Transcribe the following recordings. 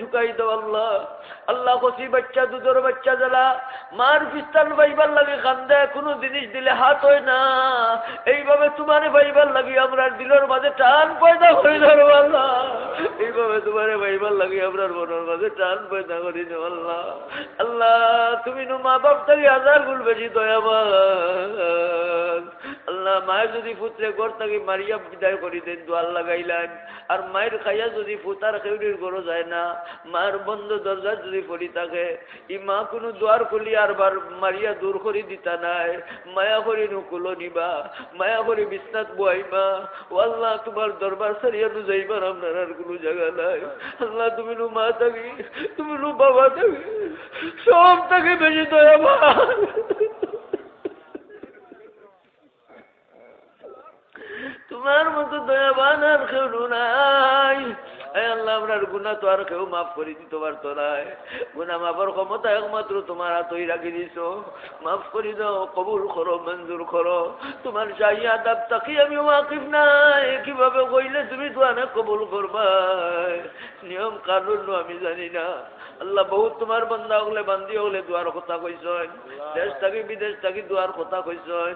ঝুঁকাই দাও আল্লাহ। আল্লাহ কচি বাচ্চা দুধের বাচ্চা যারা মার পিস্তান পাইবার লাগে কান্দে, কোনো জিনিস দিলে হাত হয় না, এইভাবে তোমারে পাইবার লাগি আমরা দিলের মাঝে টান পয়দা করে ধরো আল্লাহ। এইভাবে তোমারে পাইবার লাগি আমরা মনের মাঝে টান পয়দা করি দাও আল্লাহ। আল্লাহ তুমি নো মা বাপ থাকি হাজার গুণ বেশি দয়াবান। আল্লাহ মায়ের যদি পুত্রে ঘর থাকি মারিয়া বিদায় করি দেন দোয়ার লাগাইলেন, আর মায়ের খাইয়া যদি পুতার খেউরির ঘরও যায় না, মায়ের বন্ধ দরজা যদি পড়ি থাকে, ই মা কোনো দোয়ার খুলি আর বার মারিয়া দূর করি দিতা নাই, মায়া করি নুকুলো নিবা, মায়া করি বিছনাত বুয়াইবা। ও আল্লাহ তোমার দরবার সারিয়া নু যাইবার আপনার আর কোনো জায়গা নাই। আল্লাহ তুমি নু মা থাকি, তুমি নু বাবা থাকি, সব তাকে বেশি দয়াবান। তোমার মতো দয়াবান আর কেউ নাই। আল্লাহ আপনার গুনাহ তো আর কেউ মাফ করে দিতে পারতো না। গুনাহ মাফের ক্ষমতা একমাত্র তোমার হাতই রাখি দিছ। মাফ করে দাও, কবুল করো, মঞ্জুর করো। তোমার চাই আদাব তাকি আমি ওয়াকিফ নাই, কিভাবে কইলে তুমি তো অনেক কবুল করবা, নিয়ম কানুন আমি জানি না। আল্লাহ বহুত তোমার বান্দা হলে বান্দি হলে দোয়ার কথা কইছেন, দেশ থাকি বিদেশ থাকি দোয়ার কথা কইছেন।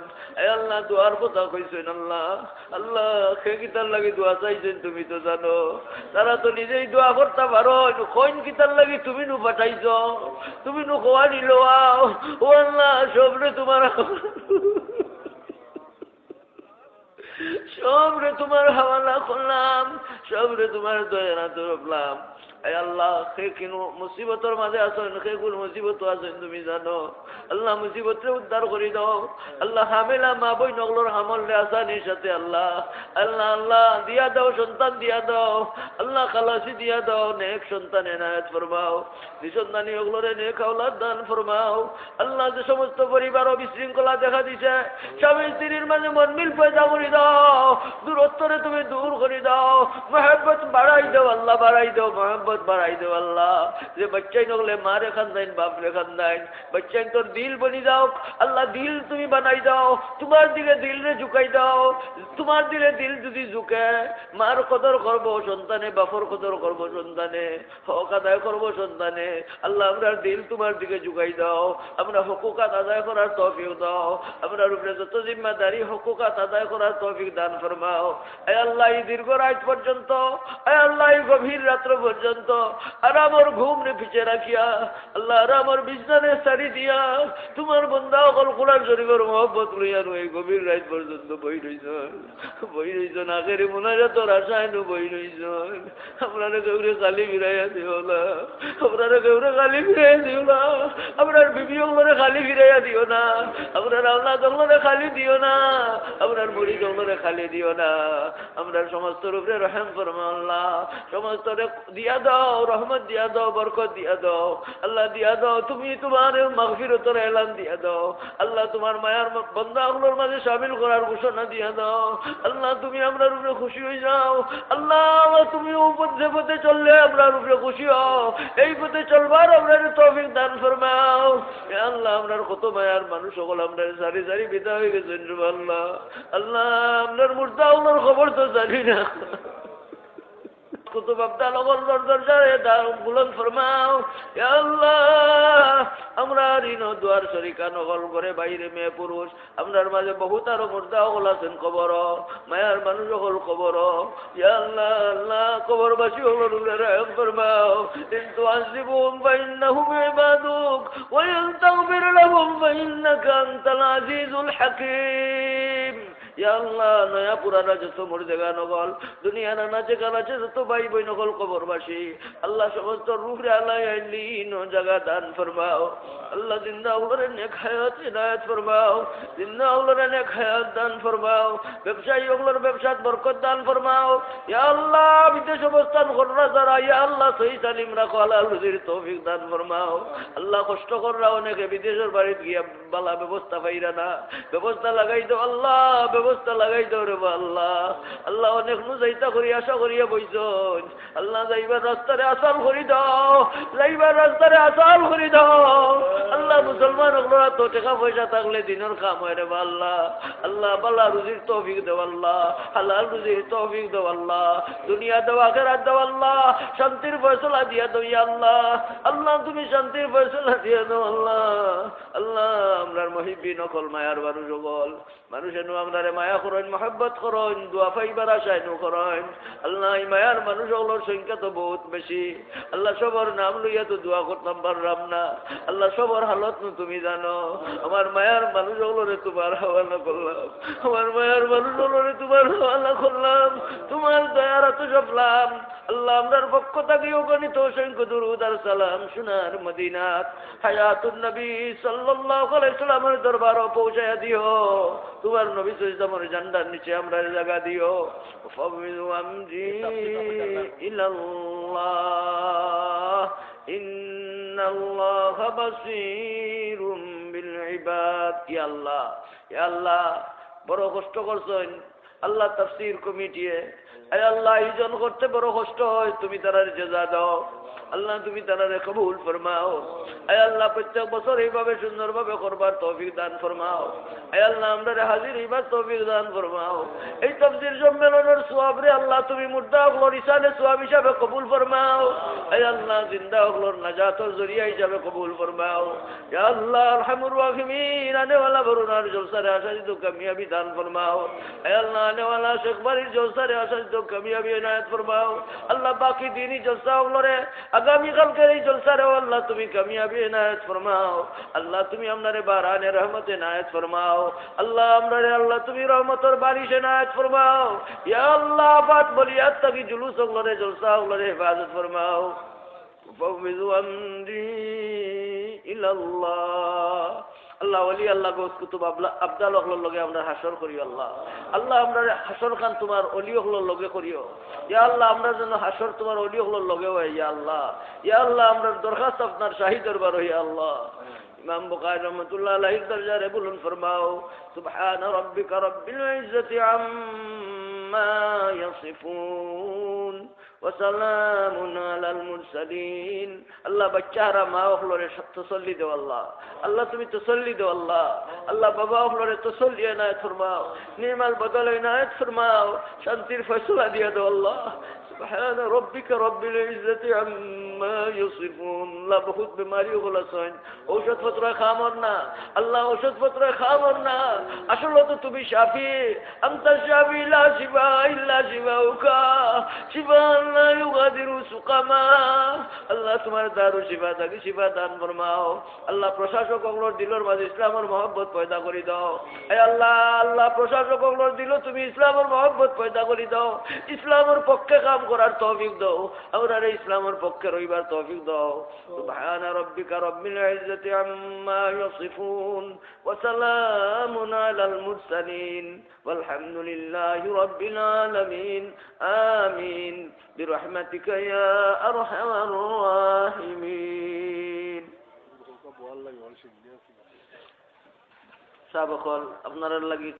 আল্লাহ দোয়ার কথা কইছেন আল্লাহ। আল্লাহ সে কিতার লাগি দোয়া চাইছেন তুমি তো জানো, তারা তো নিজেই দোয়া করতে পারো, কইন কিতার লাগি তুমি নু পাঠাইছ, তুমি নু খোয়া নিল। ও আল্লাহ সবরে তোমার সবরে তোমার হাওয়ালা করলাম, সবরে তোমার দয়া ধরলাম। আল্লাহ সে কিনো মুসিবতের মাঝে আছেন, সে কোন মুসিবত আছেন তুমি জানো। আল্লাহ মুসিবতরে উদ্ধার করে দাও। আল্লাহ হামেলা মা বই নগলোর হামলে আসানির সাথে আল্লাহ আল্লাহ আল্লাহ দিয়া দাও, সন্তান দিয়া দাও আল্লাহ, খালাসি দিয়া দাও, নেক সন্তান এনায়েত ফরমাও, নিঃসন্তানী ওগুলোরে নেক আওলাদ দান ফরমাও। আল্লাহ যে সমস্ত পরিবার বিশৃঙ্খলা দেখা দিছে, স্বামী স্ত্রীর মাঝে মনমিল পয়দা করে দাও, দূরত্বরে তুমি দূর করে দাও, মহব্বত বাড়াই দাও আল্লাহ, বাড়াই দাও, মহব্বত বাড়াই দাও আল্লাহ। যে বাচ্চাই নগলে মা রেখান দেন, বাপ রেখান দেন, বাচ্চাই তোর দিল বনি দাও আল্লাহ, দিল তুমি বানাই দাও, তোমার দিকে দিল রে ঝুঁকাই দাও। তোমার দিলে দিল যদি ঝুঁকে, মার কদর করবো সন্তানে, বাপর কদর করবো সন্তানে, হক আদায় করবো সন্তানে। আল্লাহ আমরা দিল তোমার দিকে ঝুঁকাই দাও, আমরা হকুকাত আদায় করার তৌফিক দাও, আমরা উপরে যত জিম্মাদারি হকুকাত আদায় করার তৌফিক দান ফরমাও। আয় আল্লাহ এই দীর্ঘ রাত পর্যন্ত, আয় আল্লাহ এই গভীর রাত্র পর্যন্ত আর আমার ঘুম রে পিছিয়ে রাখিয়া আল্লাহ, আর আমার বিছানে সারি দিয়া তোমার বন্দা অকল কোরআন শরীফের মহব্বত লইয়া এই গভীর রাত পর্যন্ত বই রইছেন আগের মুনাজাতর আশায় নু বই রইছেন। আপনারা কেউরে খালি ফিরাইয়া দিও না, আপনারা কেউরে খালি ফিরাইয়া দিও না, আপনার বিবি ওগুলোরে খালি ফিরাইয়া দিও না, আপনার আল্লাহ ওগুলোরে খালি দিও না, আপনার মুড়ি ওগুলোরে খালি দিও না। আমরা সমস্ত রূপে রহম ফরমা আল্লাহ, সমস্ত দিয়া দাও, রহমত দিয়া দাও, বরকত দিয়া দাও আল্লাহ, দিয়া দাও তুমি তোমার মাগফিরতের এলান দিয়া দাও আল্লাহ, তোমার মায়ার বান্দাগুলোর মাঝে শামিল করার ঘোষণা দিয়া দাও আল্লাহ। তুমি আমরার উপরে খুশি হয়ে যাও আল্লাহ, তুমি যে পথে চললে আমরার উপরে খুশি হও, এই পথে চলবার আমরা তৌফিক দান ফরমাও আল্লাহ। আমরার কত মায়ার মানুষ সকল আমরা সারি সারি বিদা হয়ে গেছেন আল্লাহ। আল্লাহ আপনার মুর্দা ওনার খবর তো জানি না, কুতুব আব্দাল দরজারে বুলন্দ ফরমাও আল্লাহ। আমরা ঋণ দুয়ার শরিকা নগল করে বাইরে মেয়ে পুরুষ আমরার মাঝে বহুত আরো মুর্দা হল আছেন কবর, মায়ার মানুষ হল কবর আল্লাহ। আল্লাহ কবরবাসী হল রহম ফরমাও, কিন্তু আসিবুম ফাইন্নাহুম ইবাদুক ওয়া ইন তাগফির লাহুম ফাইন্নাকা আনতাল আজিজুল হাকীম। আল্লাহ নয়া পুরানা যত মুর্দেগা নগল দুনিয়া নানা যেখানে আছে যত ভাই বই নগল কবরবাসী আল্লাহ, সমস্ত রূপরে আল্লাহ জায়গা দান ফরমাও আল্লাহ। জিন্দা উলরে নেক হায়াত ইনায়াত ফরমাও, জিন্দা উলরে নেক হায়াত দান ফরমাও, ব্যবসায়ী ওগুলোর ব্যবসাত বরকত দান ফরমাও ইয়া আল্লাহ। বিদেশ অবস্থান কররা যারা ইয়া আল্লাহ সহি সালিম রাখো, আল্লাহ রুজির তৌফিক দান ফরমাও আল্লাহ। কষ্ট কররা অনেকে বিদেশের বাড়িতে গিয়া বালা ব্যবস্থা পাইরা না, ব্যবস্থা লাগাই দাও আল্লাহ, ব্যবস্থা লাগাই দাও রে আল্লাহ। আল্লাহ অনেক যাইতা করি আশা করিয়া বইছন আল্লাহ, যাইবার রাস্তারে আসাল করি দাও, যাইবার রাস্তারে আসাল করি দাও আল্লাহ। আল্লাহ মুসলমান হলো তো টাকা পয়সা থাকলে দিনের কাম হয় রে আল্লাহ আল্লাহ বালা রুজির তৌফিক দেও আল্লাহ হালাল রুজির তৌফিক দেও আল্লাহ দুনিয়া দেও আখিরাত দেও আল্লাহ শান্তির ফয়সালা দিয়া দাও ইয়া আল্লাহ আল্লাহ তুমি শান্তির ফয়সালা দিয়া দাও আল্লাহ আল্লাহ আমরার মুহিব্বিন সকল মায়ার মানুষ সকল মানুষের নু আমরারে মায়া করেন মহব্বত করেন দোয়া পাইবার আশায় নু করেন আল্লাহ এই মায়ার মানুষ সকলের সংখ্যা তো বহুত বেশি আল্লাহ সবার নাম লইয়া তো দোয়া করতাম পারলাম না আল্লাহ সবার হালত নু তুমি জানো আমার মায়ার মানুষ সকলরে তোমার হাওয়ালা করলাম আমার মায়ার মানুষ সকলরে তোমার হাওয়ালা করলাম তোমার দয়ার এত জপলাম আল্লাহ আমরার পক্ষ থেকেও গণিত অসংখ্য দুরূদ আর সালাম সোনার মদিনাত হায়াতুন নবী সাল্লাল্লাহু আলাইহি সাল্লামের দরবারও পৌঁছায়া দিও তোমার নবী সাল্লাল্লাহু জান্নার নিচে আমরা জায়গা দিও ফাবিযু আমরি ইলাল্লাহ ইন্নাল্লাহা বাসীরুম বিল ইবাদ ইয়া আল্লাহ বড় কষ্ট করছেন আল্লাহ তাফসীর কমিটিয়ে আয় আল্লাহ আয়োজন করতে বড় কষ্ট হয় তুমি তারার জাযা দাও আল্লাহ তুমি তারারে কবুল ফরমাও আয় আল্লাহ প্রত্যেক বছর এইভাবে সুন্দরভাবে করবার তৌফিক দান ফরমাও আয় আল্লাহ আমরা হাজির হইবার তৌফিক দান ফরমাও এই তাফসীর সম্মেলনের সওয়াব রে আল্লাহ তুমি মুর্দা হলোর ইসানে সওয়াব হিসাবে কবুল ফরমাও আয় আল্লাহ জিন্দা হলোর নাজাতের জরিয়া হিসাবে কবুল ফরমাও ইয়া আল্লাহ আরহামুর রাহিমিন আনে ওয়ালা বরুনার জলসারে আশাদিত কামিয়াবি দান ফরমাও আয় আল্লাহ আনে ওয়ালা শেখ বাড়ির জলসারে আশাদিত কামিয়াবি ইনায়াত ফরমাও আল্লাহ বাকি দিনই জলসা হলোরে আগামী কালকের এই জলসারেও আল্লাহ তুমি কামিয়াবি ইনায়াত ফরমাও আল্লাহ তুমি আমরারে বারানে রহমত ইনায়াত ফরমাও আল্লাহ আমরারে আল্লাহ তুমি রহমতের বারিশ ইনায়াত ফরমাও ইয়া আল্লাহ বাত বলিয়াত তাকি জুলুস হলরে জলসা হলরে হিফাজত ফরমাও ফাবিযু আমরি ইলাল্লাহ আল্লাহ ওলি আল্লাহ গোস কুতুব আবদাল হলর লগে আমরা হাসর করিও আল্লাহ আল্লাহ আমরা হাসর খান তোমার অলি হলর লগে করিও ইয়া আল্লাহ আমরা যেন হাসর তোমার অলি হলর লগে হয় ইয়া আল্লাহ আমরা দরখাস্ত আপনার শাহী দরবার ইয়া আল্লাহ ইমাম বুখারী রাহমাতুল্লাহ আলাইহি দরজারে বলুন ফরমাও সুবহান রাব্বিকা রাব্বিল ইজ্জাতি আম্মা ইয়াসিফুন وسلام على المرسلين আল্লাহ বাচ্চারা মা হলরে তসল্লি দাও আল্লাহ তুমি তসল্লি দাও আল্লাহ বাবা হলরে তসল্লি ইনায়াত ফরমাও নির্মল বদল ইনায়াত ফরমাও শান্তির ফয়সালা দিয়া দাও আল্লাহ سبحان ربك رب العزة عما يصفون لا বহুত বিমারি হলাছেন ঔষধ পত্র খামর না আল্লাহ ঔষধ পত্র খামর না আসলে তো তুমি শাফি আনতা শাফি লা শিফা ইল্লা শিফাউকা শিফা লা ইউগাদিরু সুকামা আল্লাহ তোমার দারু শিফা থাকি শিফা দান ফরমাও আল্লাহ প্রশাসক হলর দিলর মাঝে ইসলামের মহব্বত পয়দা করি দাও হে আল্লাহ প্রশাসক হলর দিল তুমি ইসলামের মহব্বত পয়দা করি দাও ইসলামের পক্ষে কাম করার তৌফিক দাও আমরা ইসলামের পক্ষে রইবার তৌফিক দাও সুবহান রাব্বিকা রাব্বিল ইজ্জাতি আম্মা ইয়াসিফুন ওয়া সালামুন আলাল মুরসালিন والحمد لله رب العالمين آمين برحمتك يا أرحم الراحمين سابقا আপনারা লাগি